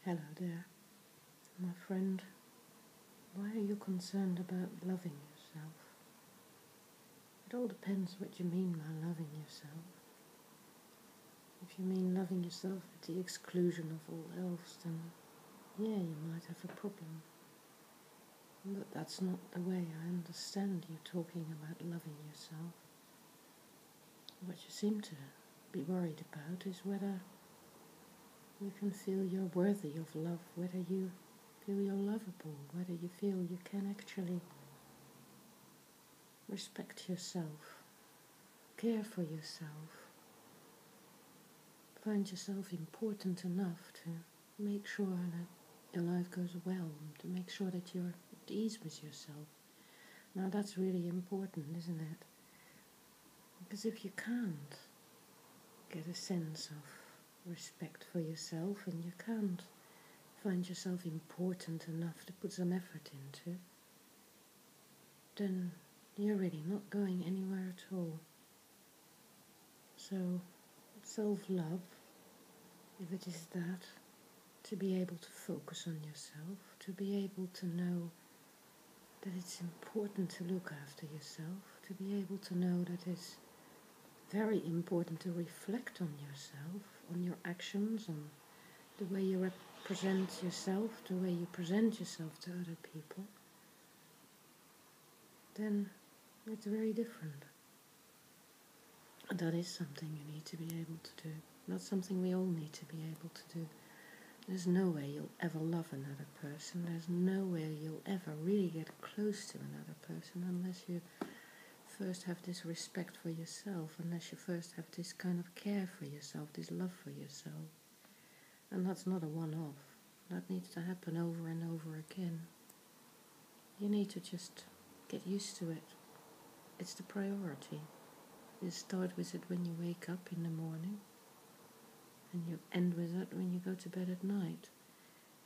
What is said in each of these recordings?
Hello there, my friend. Why are you concerned about loving yourself? It all depends what you mean by loving yourself. If you mean loving yourself at the exclusion of all else, then yeah, you might have a problem. But that's not the way I understand you talking about loving yourself. What you seem to be worried about is whether you can feel you're worthy of love, whether you feel you're lovable, whether you feel you can actually respect yourself, care for yourself, find yourself important enough to make sure that your life goes well, to make sure that you're at ease with yourself. Now that's really important, isn't it? Because if you can't get a sense of respect for yourself and you can't find yourself important enough to put some effort into, then you're really not going anywhere at all. So, self-love, if it is that, to be able to focus on yourself, to be able to know that it's important to look after yourself, to be able to know that it's very important to reflect on yourself, on your actions, on the way you represent yourself, the way you present yourself to other people, then it's very different. That is something you need to be able to do. Not something we all need to be able to do. There's no way you'll ever love another person. There's no way you'll ever really get close to another person unless you first have this respect for yourself, unless you first have this kind of care for yourself, this love for yourself. And that's not a one-off. That needs to happen over and over again. You need to just get used to it. It's the priority. You start with it when you wake up in the morning, and you end with it when you go to bed at night.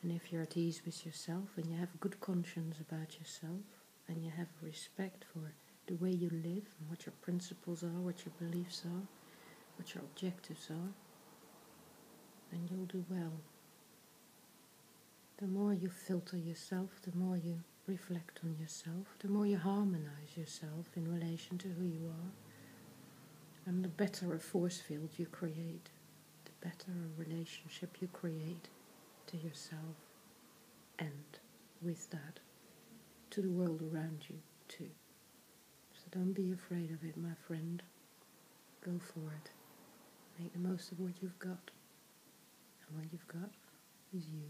And if you're at ease with yourself, and you have a good conscience about yourself, and you have respect for the way you live, and what your principles are, what your beliefs are, what your objectives are, then you'll do well. The more you filter yourself, the more you reflect on yourself, the more you harmonize yourself in relation to who you are, and the better a force field you create, the better a relationship you create to yourself, and with that, to the world around you too. So don't be afraid of it, my friend. Go for it. Make the most of what you've got. And what you've got is you.